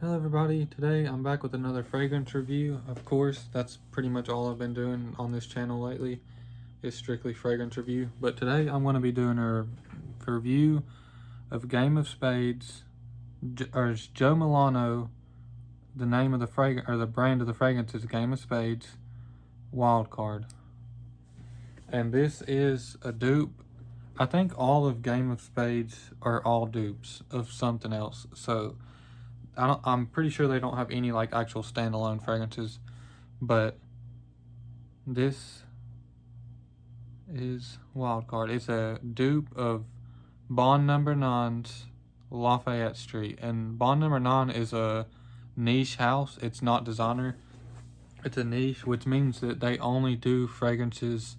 Hello everybody, today I'm back with another fragrance review. Of course, that's pretty much all I've been doing on this channel lately, is strictly fragrance review. But today I'm going to be doing a review of Game of Spades, or Joe Milano. The name of the fragrance, or the brand of the fragrance, is Game of Spades Wildcard. And this is a dupe. I think all of Game of Spades are all dupes of something else. So I'm pretty sure they don't have any like actual standalone fragrances, but this is Wildcard. It's a dupe of Bond Number 9's Lafayette Street, and Bond Number 9 is a niche house. It's not designer. It's a niche, which means that they only do fragrances,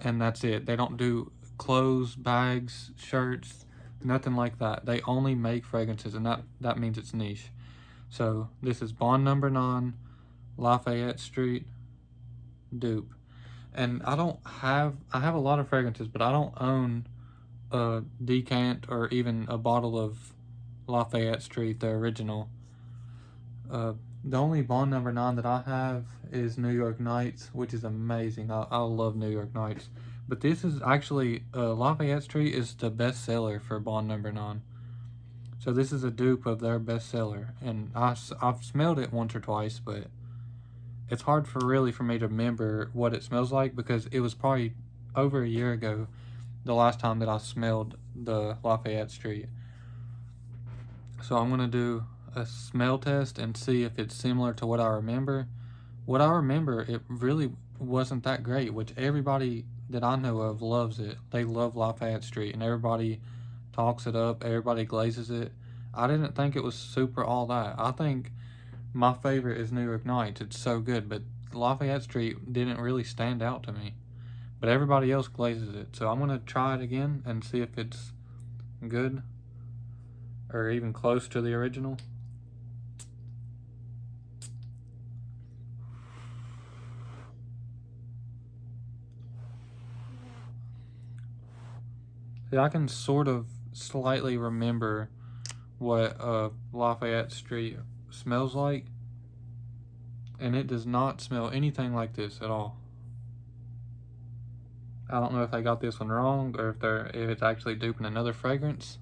and that's it. They don't do clothes, bags, shirts, nothing like that. They only make fragrances, and that means it's niche. So this is Bond Number 9, Lafayette Street, dupe. And I have a lot of fragrances, but I don't own a decant or even a bottle of Lafayette Street, the original. The only Bond Number 9 that I have is New York Nights, which is amazing. I love New York Nights. But this is actually, Lafayette Street is the best seller for Bond Number 9. So this is a dupe of their bestseller, and I've smelled it once or twice, but it's hard for me to remember what it smells like, because it was probably over a year ago the last time that I smelled the Lafayette Street. So I'm gonna do a smell test and see if it's similar to what I remember. What I remember, it really wasn't that great, which everybody that I know of loves it. They love Lafayette Street, and everybody talks it up, everybody glazes it. I didn't think it was super all that. I think my favorite is New York Nights. It's so good, but Lafayette Street didn't really stand out to me. But everybody else glazes it, so I'm gonna try it again and see if it's good or even close to the original. See, I can sort of slightly remember what Lafayette Street smells like, and it does not smell anything like this at all. I don't know if I got this one wrong, or if it's actually duping another fragrance.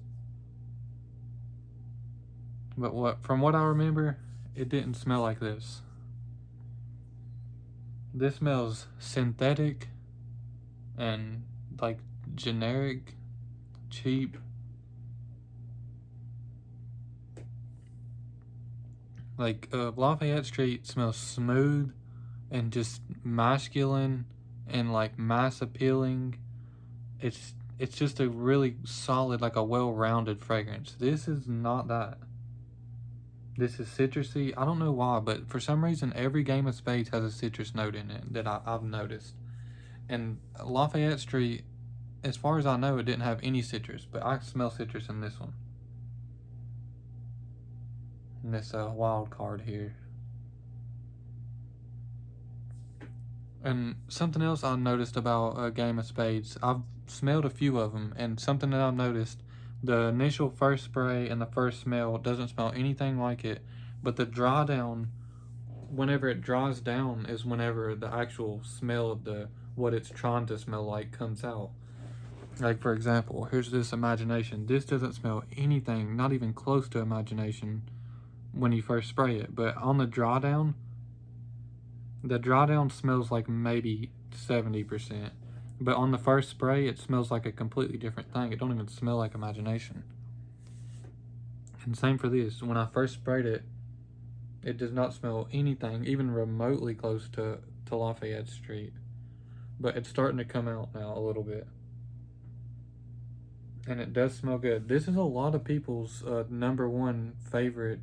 But from what I remember, it didn't smell like this. This smells synthetic and like generic, cheap. Like Lafayette Street smells smooth and just masculine and like mass appealing. It's just a really solid, like a well-rounded fragrance. This is not that. This is citrusy. I don't know why, but for some reason every Game of Spades has a citrus note in it that I've noticed. And Lafayette Street, as far as I know, it didn't have any citrus, but I smell citrus in this one. In this wild card here. And something else I noticed about a Game of Spades, I've smelled a few of them, and something that I've noticed, the initial first spray and the first smell doesn't smell anything like it, but the dry down, whenever it dries down, is whenever the actual smell of what it's trying to smell like comes out. Like, for example, here's this Imagination. This doesn't smell anything, not even close to Imagination, when you first spray it, but on the dry down smells like maybe 70%. But on the first spray, it smells like a completely different thing. It don't even smell like Imagination. And same for this. When I first sprayed it, it does not smell anything, even remotely close to Lafayette Street. But it's starting to come out now a little bit. And it does smell good. This is a lot of people's number one favorite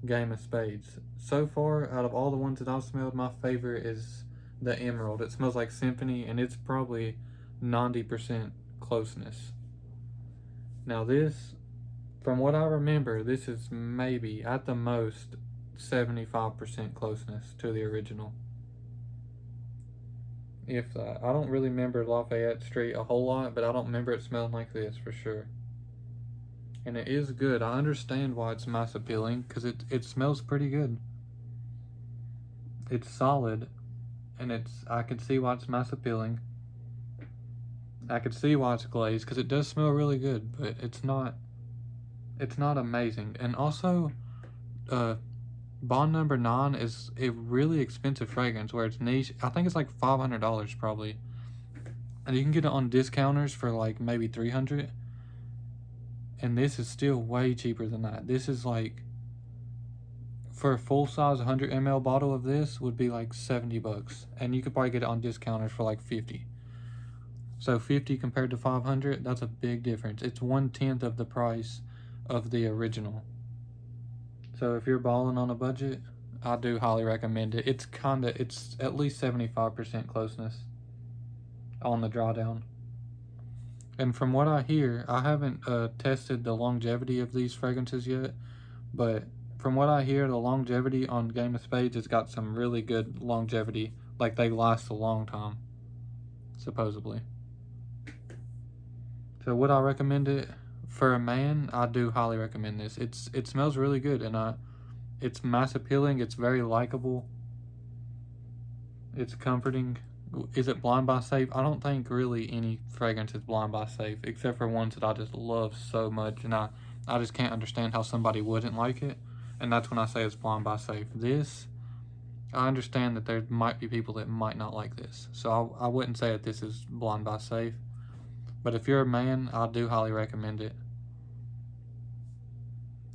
Game of Spades. So far, out of all the ones that I've smelled, my favorite is the Emerald. It smells like Symphony, and it's probably 90% closeness. Now this, from what I remember, this is maybe, at the most, 75% closeness to the original. If that. I don't really remember Lafayette Street a whole lot, but I don't remember it smelling like this for sure. And it is good. I understand why it's mass appealing, because it smells pretty good. It's solid, and I can see why it's mass appealing. I can see why it's glazed, because it does smell really good, but it's not amazing. And also, Bond Number 9 is a really expensive fragrance where it's niche. I think it's like $500 probably. And you can get it on discounters for like maybe $300. And this is still way cheaper than that. This is like, for a full size 100 ml bottle of this would be like $70. And you could probably get it on discounters for like 50. So 50 compared to 500, that's a big difference. It's 1/10 of the price of the original. So if you're balling on a budget, I do highly recommend it. It's at least 75% closeness on the drawdown. And from what I hear, I haven't tested the longevity of these fragrances yet, but from what I hear, the longevity on Game of Spades has got some really good longevity. Like, they last a long time, supposedly. So would I recommend it? For a man, I do highly recommend this. It smells really good, and it's mass appealing. It's very likable. It's comforting. Is it blind buy safe? I don't think really any fragrance is blind buy safe, except for ones that I just love so much, and I just can't understand how somebody wouldn't like it. And that's when I say it's blind buy safe. This, I understand that there might be people that might not like this, so I wouldn't say that this is blind buy safe. But if you're a man, I do highly recommend it.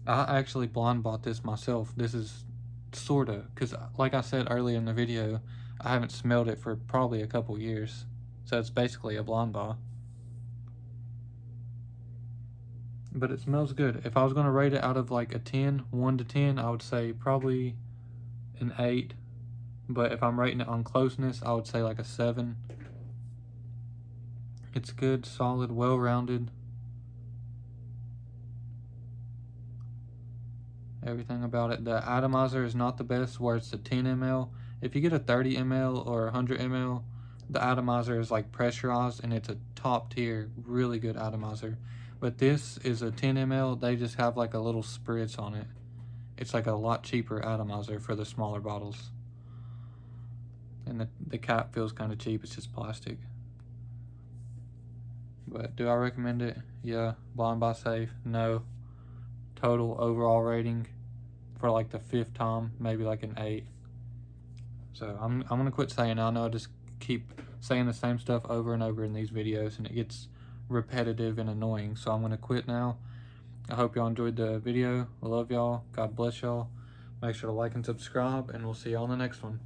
I actually blind bought this myself. This is sorta, because like I said earlier in the video, I haven't smelled it for probably a couple years. So it's basically a blind buy. But it smells good. If I was going to rate it out of like a 10, 1 to 10, I would say probably an 8. But if I'm rating it on closeness, I would say like a 7. It's good, solid, well-rounded. Everything about it. The atomizer is not the best, where it's a 10 ml. If you get a 30 ml or 100 ml, the atomizer is like pressurized, and it's a top tier, really good atomizer. But this is a 10 ml. They just have like a little spritz on it. It's like a lot cheaper atomizer for the smaller bottles. And the cap feels kind of cheap. It's just plastic. But do I recommend it? Yeah. Blind buy safe? No. Total overall rating for like the 5th time, maybe like an 8. So I'm gonna quit saying. I know I just keep saying the same stuff over and over in these videos, and it gets repetitive and annoying. So I'm gonna quit now. I hope y'all enjoyed the video. I love y'all. God bless y'all. Make sure to like and subscribe, and we'll see y'all in the next one.